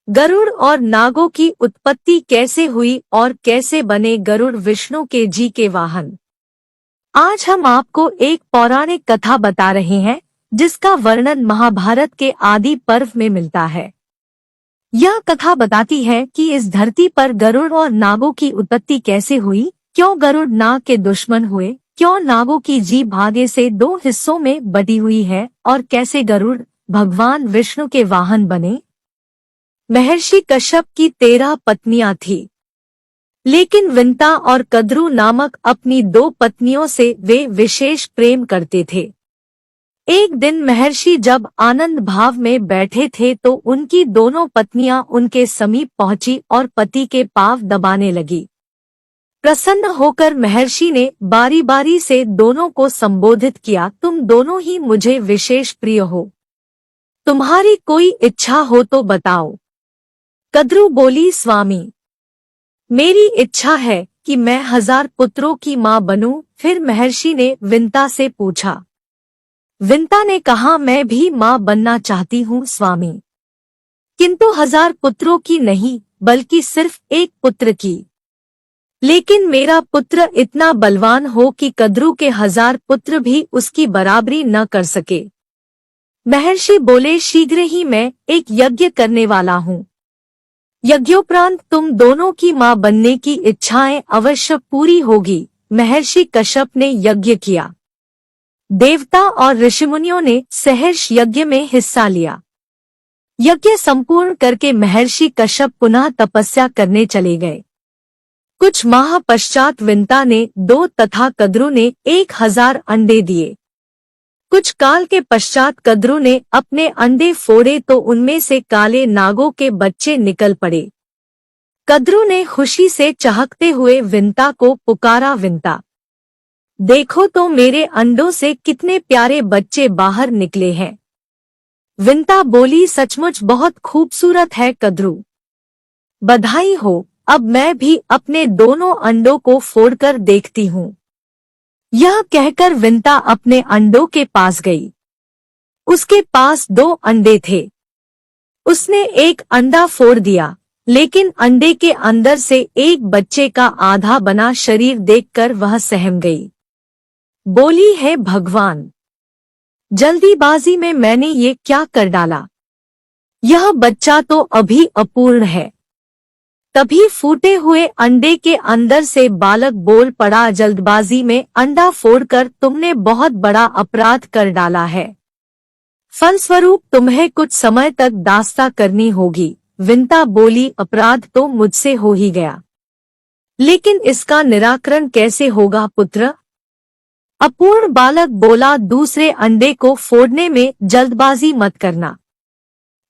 गरुड़ और नागों की उत्पत्ति कैसे हुई और कैसे बने गरुड़ विष्णु के जी के वाहन। आज हम आपको एक पौराणिक कथा बता रहे हैं जिसका वर्णन महाभारत के आदि पर्व में मिलता है। यह कथा बताती है कि इस धरती पर गरुड़ और नागों की उत्पत्ति कैसे हुई, क्यों गरुड़ नाग के दुश्मन हुए, क्यों नागों की जीभ भागे से दो हिस्सों में बटी हुई है और कैसे गरुड़ भगवान विष्णु के वाहन बने। महर्षि कश्यप की 13 पत्नियां थीं, लेकिन विंता और कद्रू नामक अपनी 2 पत्नियों से वे विशेष प्रेम करते थे। एक दिन महर्षि जब आनंद भाव में बैठे थे तो उनकी दोनों पत्नियां उनके समीप पहुंची और पति के पांव दबाने लगी। प्रसन्न होकर महर्षि ने बारी बारी से दोनों को संबोधित किया, तुम दोनों ही मुझे विशेष प्रिय हो, तुम्हारी कोई इच्छा हो तो बताओ। कद्रू बोली, स्वामी, मेरी इच्छा है कि मैं 1000 पुत्रों की मां बनूं। फिर महर्षि ने विंता से पूछा। विंता ने कहा, मैं भी मां बनना चाहती हूँ स्वामी, किंतु 1000 पुत्रों की नहीं बल्कि सिर्फ एक पुत्र की। लेकिन मेरा पुत्र इतना बलवान हो कि कद्रू के 1000 पुत्र भी उसकी बराबरी न कर सके। महर्षि बोले, शीघ्र ही मैं एक यज्ञ करने वाला हूँ। यज्ञोपरांत तुम दोनों की मां बनने की इच्छाएं अवश्य पूरी होगी। महर्षि कश्यप ने यज्ञ किया। देवता और ऋषिमुनियों ने सहर्ष यज्ञ में हिस्सा लिया। यज्ञ संपूर्ण करके महर्षि कश्यप पुनः तपस्या करने चले गए। कुछ माह पश्चात विंता ने 2 तथा कद्रू ने 1000 अंडे दिए। कुछ काल के पश्चात कद्रू ने अपने अंडे फोड़े तो उनमें से काले नागों के बच्चे निकल पड़े। कद्रू ने खुशी से चहकते हुए विंता को पुकारा, विंता, देखो तो मेरे अंडों से कितने प्यारे बच्चे बाहर निकले हैं। विंता बोली, सचमुच बहुत खूबसूरत है कद्रू, बधाई हो। अब मैं भी अपने दोनों अंडों को फोड़कर देखती हूँ। यह कहकर विंता अपने अंडों के पास गई। उसके पास 2 अंडे थे। उसने एक अंडा फोड़ दिया, लेकिन अंडे के अंदर से एक बच्चे का आधा बना शरीर देखकर वह सहम गई। बोली, है भगवान, जल्दीबाजी में मैंने ये क्या कर डाला, यह बच्चा तो अभी अपूर्ण है। तभी फूटे हुए अंडे के अंदर से बालक बोल पड़ा, जल्दबाजी में अंडा फोड़कर तुमने बहुत बड़ा अपराध कर डाला है। फलस्वरूप तुम्हें कुछ समय तक दास्ता करनी होगी। विंता बोली, अपराध तो मुझसे हो ही गया, लेकिन इसका निराकरण कैसे होगा पुत्र। अपूर्ण बालक बोला, दूसरे अंडे को फोड़ने में जल्दबाजी मत करना।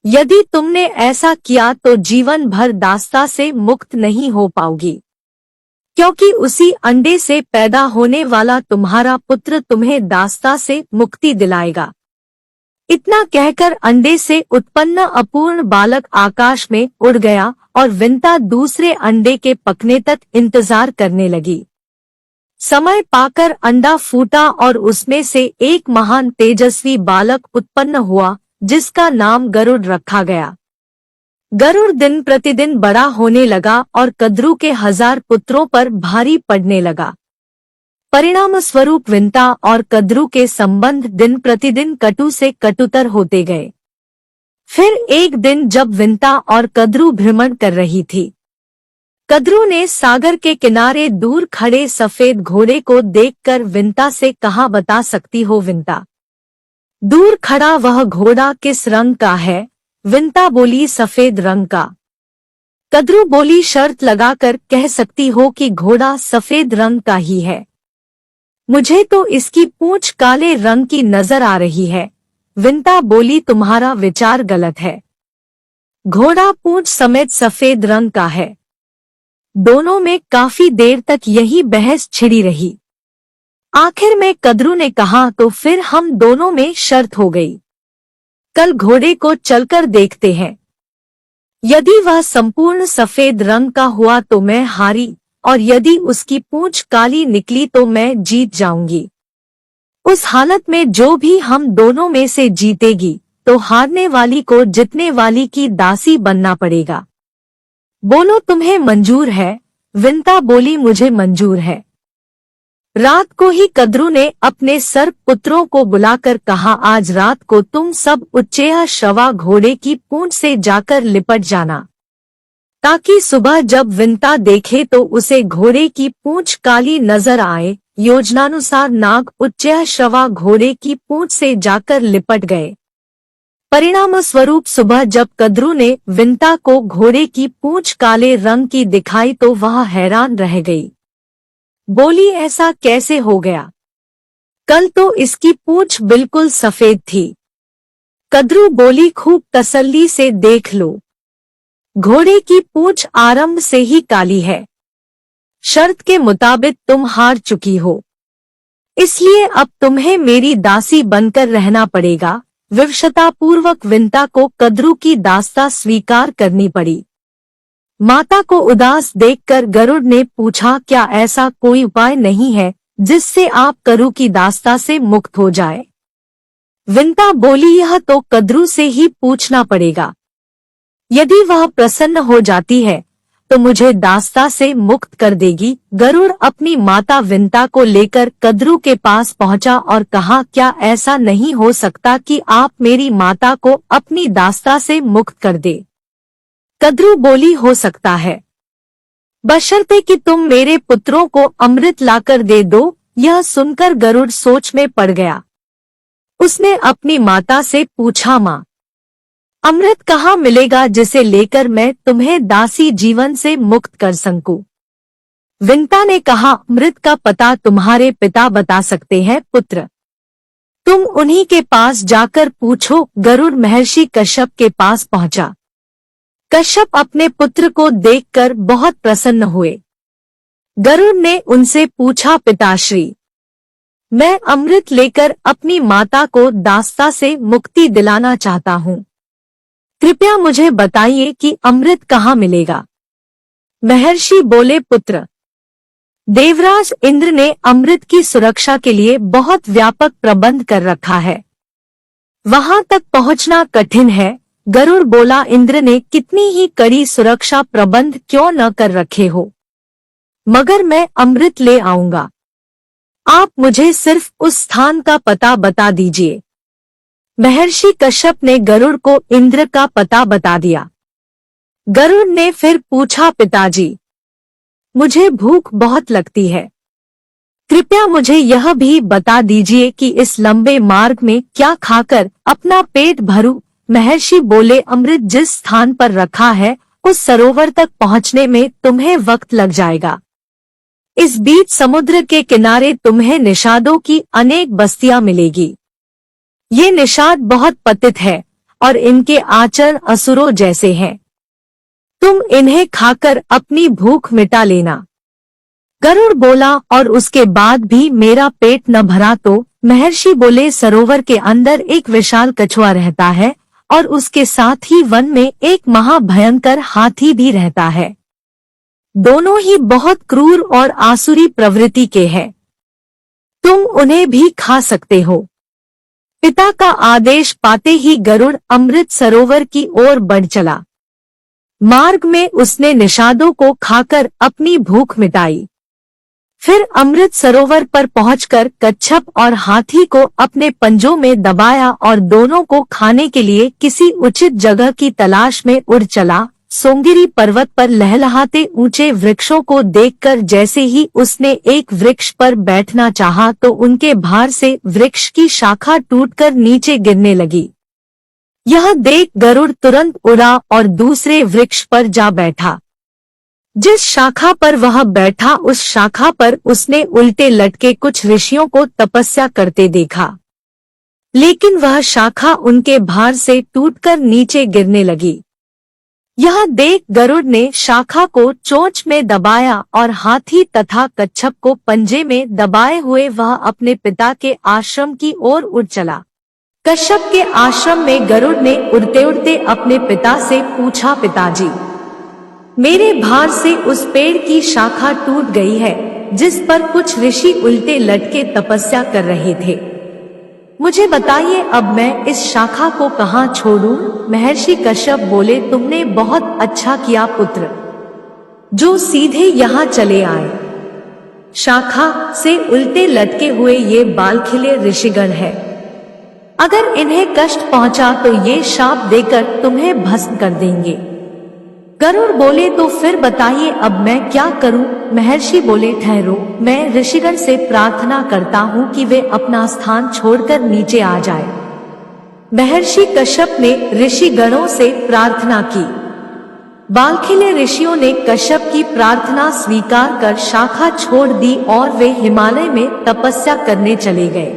यदि तुमने ऐसा किया तो जीवन भर दास्ता से मुक्त नहीं हो पाओगी, क्योंकि उसी अंडे से पैदा होने वाला तुम्हारा पुत्र तुम्हें दास्ता से मुक्ति दिलाएगा। इतना कहकर अंडे से उत्पन्न अपूर्ण बालक आकाश में उड़ गया और विंता दूसरे अंडे के पकने तक इंतजार करने लगी। समय पाकर अंडा फूटा और उसमें से एक महान तेजस्वी बालक उत्पन्न हुआ, जिसका नाम गरुड़ रखा गया। गरुड़ दिन प्रतिदिन बड़ा होने लगा और कद्रू के 1000 पुत्रों पर भारी पड़ने लगा। परिणाम स्वरूप विंता और कद्रू के संबंध दिन प्रतिदिन कटु से कटुतर होते गए। फिर एक दिन जब विंता और कद्रू भ्रमण कर रही थी, कद्रू ने सागर के किनारे दूर खड़े सफेद घोड़े को देखकर विंता से कहा, बता सकती हो विंता, दूर खड़ा वह घोड़ा किस रंग का है। विंता बोली, सफेद रंग का। कद्रू बोली, शर्त लगाकर कह सकती हो कि घोड़ा सफेद रंग का ही है। मुझे तो इसकी पूंछ काले रंग की नजर आ रही है। विंता बोली, तुम्हारा विचार गलत है, घोड़ा पूंछ समेत सफेद रंग का है। दोनों में काफी देर तक यही बहस छिड़ी रही। आखिर में कद्रू ने कहा, तो फिर हम दोनों में शर्त हो गई, कल घोड़े को चलकर देखते हैं। यदि वह संपूर्ण सफेद रंग का हुआ तो मैं हारी, और यदि उसकी पूंछ काली निकली तो मैं जीत जाऊंगी। उस हालत में जो भी हम दोनों में से जीतेगी तो हारने वाली को जीतने वाली की दासी बनना पड़ेगा। बोलो तुम्हें मंजूर है? विंता बोली मुझे मंजूर है। रात को ही कद्रू ने अपने सर्प पुत्रों को बुलाकर कहा, आज रात को तुम सब उच्चेया श्रवा घोड़े की पूंछ से जाकर लिपट जाना, ताकि सुबह जब विंता देखे तो उसे घोड़े की पूंछ काली नजर आए। योजनानुसार नाग उच्चेया श्रवा घोड़े की पूंछ से जाकर लिपट गए। परिणाम स्वरूप सुबह जब कद्रू ने विंता को घोड़े की पूंछ काले रंग की दिखाई तो वह हैरान रह गई। बोली ऐसा कैसे हो गया? कल तो इसकी पूंछ बिल्कुल सफेद थी। कद्रू बोली खूब तसल्ली से देख लो, घोड़े की पूंछ आरंभ से ही काली है। शर्त के मुताबिक तुम हार चुकी हो, इसलिए अब तुम्हें मेरी दासी बनकर रहना पड़ेगा। विवशतापूर्वक विंता को कद्रू की दास्ता स्वीकार करनी पड़ी। माता को उदास देखकर गरुड़ ने पूछा, क्या ऐसा कोई उपाय नहीं है जिससे आप कद्रू की दास्ता से मुक्त हो जाए? विंता बोली, यह तो कद्रू से ही पूछना पड़ेगा। यदि वह प्रसन्न हो जाती है तो मुझे दास्ता से मुक्त कर देगी। गरुड़ अपनी माता विंता को लेकर कद्रू के पास पहुंचा और कहा, क्या ऐसा नहीं हो सकता कि आप मेरी माता को अपनी दास्ता से मुक्त कर दे? कद्रू बोली, हो सकता है, बशर्ते कि तुम मेरे पुत्रों को अमृत लाकर दे दो। यह सुनकर गरुड़ सोच में पड़ गया। उसने अपनी माता से पूछा, माँ, अमृत कहाँ मिलेगा जिसे लेकर मैं तुम्हें दासी जीवन से मुक्त कर सकूं? विंता ने कहा, अमृत का पता तुम्हारे पिता बता सकते हैं पुत्र, तुम उन्हीं के पास जाकर पूछो। गरुड़ महर्षि कश्यप के पास पहुंचा। कश्यप अपने पुत्र को देखकर बहुत प्रसन्न हुए। गरुड़ ने उनसे पूछा, पिताश्री, मैं अमृत लेकर अपनी माता को दास्ता से मुक्ति दिलाना चाहता हूँ, कृपया मुझे बताइए कि अमृत कहाँ मिलेगा? महर्षि बोले, पुत्र, देवराज इंद्र ने अमृत की सुरक्षा के लिए बहुत व्यापक प्रबंध कर रखा है, वहां तक पहुंचना कठिन है। गरुड़ बोला, इंद्र ने कितनी ही कड़ी सुरक्षा प्रबंध क्यों न कर रखे हो, मगर मैं अमृत ले आऊंगा। आप मुझे सिर्फ उस स्थान का पता बता दीजिए। महर्षि कश्यप ने गरुड़ को इंद्र का पता बता दिया। गरुड़ ने फिर पूछा, पिताजी, मुझे भूख बहुत लगती है, कृपया मुझे यह भी बता दीजिए कि इस लंबे मार्ग में क्या खाकर अपना पेट भरूं? महर्षि बोले, अमृत जिस स्थान पर रखा है उस सरोवर तक पहुंचने में तुम्हें वक्त लग जाएगा। इस बीच समुद्र के किनारे तुम्हें निषादों की अनेक बस्तियां मिलेगी। ये निषाद बहुत पतित है और इनके आचरण असुरों जैसे हैं। तुम इन्हें खाकर अपनी भूख मिटा लेना। गरुड़ बोला, और उसके बाद भी मेरा पेट न भरा तो? महर्षि बोले, सरोवर के अंदर एक विशाल कछुआ रहता है और उसके साथ ही वन में एक महाभयंकर हाथी भी रहता है। दोनों ही बहुत क्रूर और आसुरी प्रवृत्ति के हैं। तुम उन्हें भी खा सकते हो। पिता का आदेश पाते ही गरुड़ अमृत सरोवर की ओर बढ़ चला। मार्ग में उसने निषादों को खाकर अपनी भूख मिटाई। फिर अमृत सरोवर पर पहुंचकर कच्छप और हाथी को अपने पंजों में दबाया और दोनों को खाने के लिए किसी उचित जगह की तलाश में उड़ चला। सोंगिरी पर्वत पर लहलहाते ऊंचे वृक्षों को देखकर जैसे ही उसने एक वृक्ष पर बैठना चाहा तो उनके भार से वृक्ष की शाखा टूटकर नीचे गिरने लगी। यह देख गरुड़ तुरंत उड़ा और दूसरे वृक्ष पर जा बैठा। जिस शाखा पर वह बैठा उस शाखा पर उसने उल्टे लटके कुछ ऋषियों को तपस्या करते देखा, लेकिन वह शाखा उनके भार से टूटकर नीचे गिरने लगी। यह देख गरुड़ ने शाखा को चोंच में दबाया और हाथी तथा कच्छप को पंजे में दबाए हुए वह अपने पिता के आश्रम की ओर उड़ चला। कश्यप के आश्रम में गरुड़ ने उड़ते उड़ते अपने पिता से पूछा, पिताजी, मेरे भार से उस पेड़ की शाखा टूट गई है जिस पर कुछ ऋषि उल्टे लटके तपस्या कर रहे थे। मुझे बताइए अब मैं इस शाखा को कहाँ छोड़ूं? महर्षि कश्यप बोले, तुमने बहुत अच्छा किया पुत्र, जो सीधे यहाँ चले आए। शाखा से उल्टे लटके हुए ये बालखिले ऋषिगण है, अगर इन्हें कष्ट पहुंचा तो ये शाप देकर तुम्हें भस्म कर देंगे। गरुड़ बोले, तो फिर बताइए अब मैं क्या करूं? महर्षि बोले, ठहरो, मैं ऋषिगण से प्रार्थना करता हूं कि वे अपना स्थान छोड़कर नीचे आ जाए। महर्षि कश्यप ने ऋषिगणों से प्रार्थना की। बालखिले ऋषियों ने कश्यप की प्रार्थना स्वीकार कर शाखा छोड़ दी और वे हिमालय में तपस्या करने चले गए।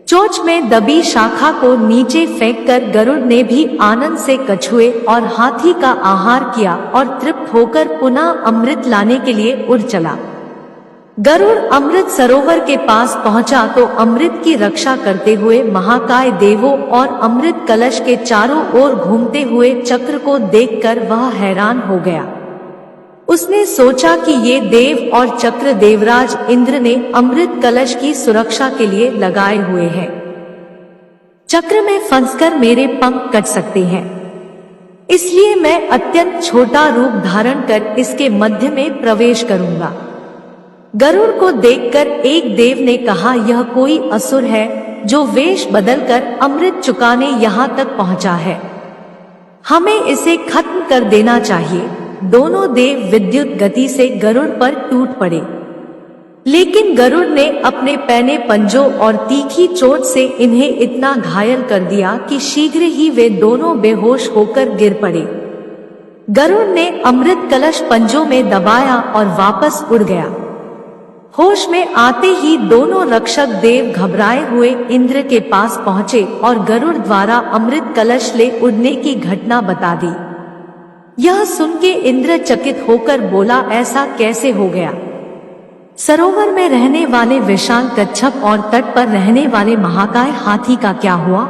चोंच में दबी शाखा को नीचे फेंककर गरुड़ ने भी आनंद से कछुए और हाथी का आहार किया और तृप्त होकर पुनः अमृत लाने के लिए उड़ चला। गरुड़ अमृत सरोवर के पास पहुंचा तो अमृत की रक्षा करते हुए महाकाय देवों और अमृत कलश के चारों ओर घूमते हुए चक्र को देखकर वह हैरान हो गया। उसने सोचा कि ये देव और चक्र देवराज इंद्र ने अमृत कलश की सुरक्षा के लिए लगाए हुए हैं। चक्र में फंसकर मेरे पंख कट सकते हैं, इसलिए मैं अत्यंत छोटा रूप धारण कर इसके मध्य में प्रवेश करूंगा। गरुड़ को देखकर एक देव ने कहा, यह कोई असुर है जो वेश बदलकर अमृत चुकाने यहाँ तक पहुँचा है, हमें इसे खत्म कर देना चाहिए। दोनों देव विद्युत गति से गरुड़ पर टूट पड़े, लेकिन गरुड़ ने अपने पैने पंजों और तीखी चोट से इन्हें इतना घायल कर दिया कि शीघ्र ही वे दोनों बेहोश होकर गिर पड़े। गरुड़ ने अमृत कलश पंजों में दबाया और वापस उड़ गया। होश में आते ही दोनों रक्षक देव घबराए हुए इंद्र के पास पहुंचे और गरुड़ द्वारा अमृत कलश ले उड़ने की घटना बता दी। यह सुन के इंद्र चकित होकर बोला, ऐसा कैसे हो गया? सरोवर में रहने वाले विशाल कच्छप और तट पर रहने वाले महाकाय हाथी का क्या हुआ?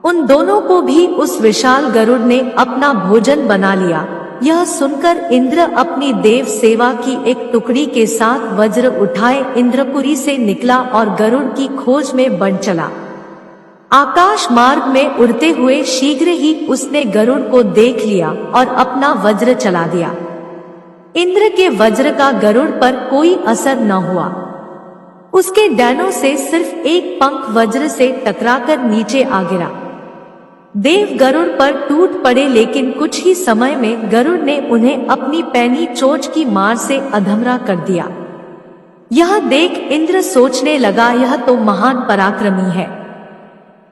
उन दोनों को भी उस विशाल गरुड़ ने अपना भोजन बना लिया। यह सुनकर इंद्र अपनी देव सेवा की एक टुकड़ी के साथ वज्र उठाए इंद्रपुरी से निकला और गरुड़ की खोज में बढ़ चला। आकाश मार्ग में उड़ते हुए शीघ्र ही उसने गरुड़ को देख लिया और अपना वज्र चला दिया। इंद्र के वज्र का गरुड़ पर कोई असर न हुआ। उसके डैनों से सिर्फ एक पंख वज्र से टकराकर नीचे आ गिरा। देव गरुड़ पर टूट पड़े, लेकिन कुछ ही समय में गरुड़ ने उन्हें अपनी पैनी चोंच की मार से अधमरा कर दिया। यह देख इंद्र सोचने लगा, यह तो महान पराक्रमी है,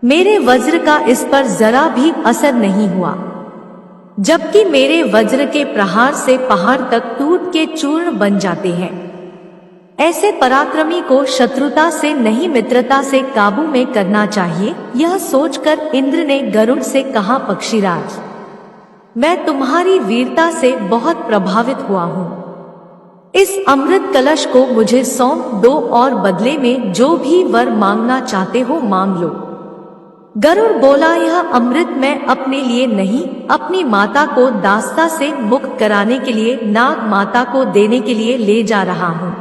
मेरे वज्र का इस पर जरा भी असर नहीं हुआ, जबकि मेरे वज्र के प्रहार से पहाड़ तक टूट के चूर्ण बन जाते हैं। ऐसे पराक्रमी को शत्रुता से नहीं मित्रता से काबू में करना चाहिए। यह सोचकर इंद्र ने गरुड़ से कहा, पक्षीराज, मैं तुम्हारी वीरता से बहुत प्रभावित हुआ हूँ। इस अमृत कलश को मुझे सौंप दो और बदले में जो भी वर मांगना चाहते हो मांग लो। गरुड़ बोला, यह अमृत मैं अपने लिए नहीं, अपनी माता को दास्ता से मुक्त कराने के लिए नाग माता को देने के लिए ले जा रहा हूँ,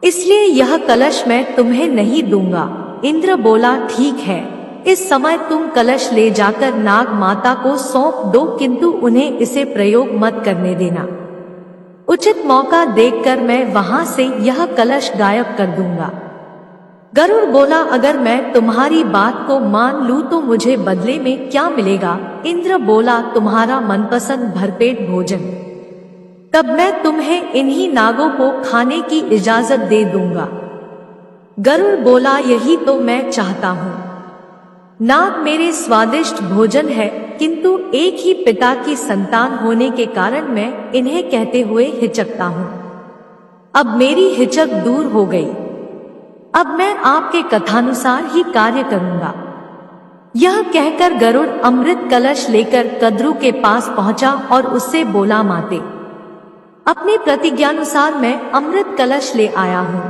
इसलिए यह कलश मैं तुम्हें नहीं दूंगा। इंद्र बोला, ठीक है, इस समय तुम कलश ले जाकर नाग माता को सौंप दो, किंतु उन्हें इसे प्रयोग मत करने देना। उचित मौका देखकर मैं वहां से यह कलश गायब कर दूंगा। गरुड़ बोला, अगर मैं तुम्हारी बात को मान लूं तो मुझे बदले में क्या मिलेगा? इंद्र बोला, तुम्हारा मनपसंद भरपेट भोजन, तब मैं तुम्हें इन्हीं नागों को खाने की इजाजत दे दूंगा। गरुड़ बोला, यही तो मैं चाहता हूँ। नाग मेरे स्वादिष्ट भोजन है, किंतु एक ही पिता की संतान होने के कारण मैं इन्हें कहते हुए हिचकता हूँ। अब मेरी हिचक दूर हो गई, अब मैं आपके कथानुसार ही कार्य करूंगा। यह कहकर गरुड़ अमृत कलश लेकर कद्रु के पास पहुंचा और उससे बोला, माते, अपनी प्रतिज्ञानुसार मैं अमृत कलश ले आया हूँ,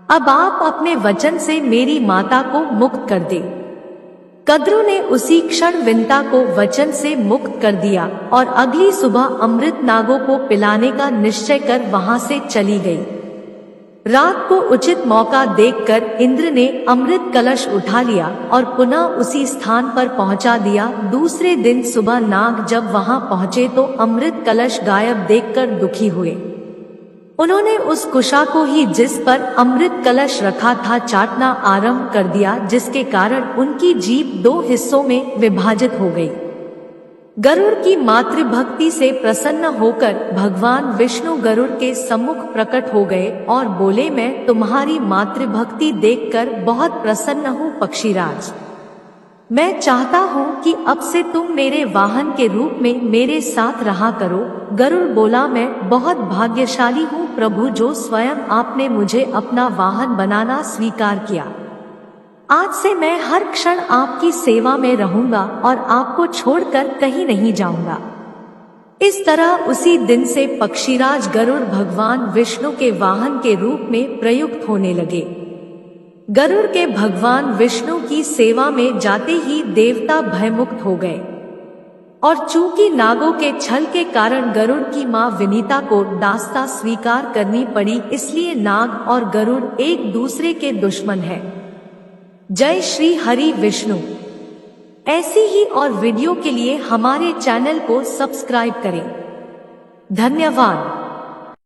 अब आप अपने वचन से मेरी माता को मुक्त कर दे। कद्रु ने उसी क्षण विंता को वचन से मुक्त कर दिया और अगली सुबह अमृत नागों को पिलाने का निश्चय कर वहां से चली गई। रात को उचित मौका देखकर इंद्र ने अमृत कलश उठा लिया और पुनः उसी स्थान पर पहुंचा दिया। दूसरे दिन सुबह नाग जब वहां पहुंचे तो अमृत कलश गायब देखकर दुखी हुए। उन्होंने उस कुशा को ही जिस पर अमृत कलश रखा था चाटना आरंभ कर दिया, जिसके कारण उनकी जीभ 2 हिस्सों में विभाजित हो गई। गरुड़ की मातृभक्ति से प्रसन्न होकर भगवान विष्णु गरुड़ के सम्मुख प्रकट हो गए और बोले, मैं तुम्हारी मातृभक्ति देखकर बहुत प्रसन्न हूँ पक्षीराज। मैं चाहता हूँ कि अब से तुम मेरे वाहन के रूप में मेरे साथ रहा करो। गरुड़ बोला, मैं बहुत भाग्यशाली हूँ प्रभु, जो स्वयं आपने मुझे अपना वाहन बनाना स्वीकार किया। आज से मैं हर क्षण आपकी सेवा में रहूंगा और आपको छोड़कर कहीं नहीं जाऊंगा। इस तरह उसी दिन से पक्षीराज गरुड़ भगवान विष्णु के वाहन के रूप में प्रयुक्त होने लगे। गरुड़ के भगवान विष्णु की सेवा में जाते ही देवता भयमुक्त हो गए और चूंकि नागों के छल के कारण गरुड़ की मां विनीता को दास्ता स्वीकार करनी पड़ी, इसलिए नाग और गरुड़ एक दूसरे के दुश्मन है। जय श्री हरि विष्णु। ऐसी ही और वीडियो के लिए हमारे चैनल को सब्सक्राइब करें। धन्यवाद।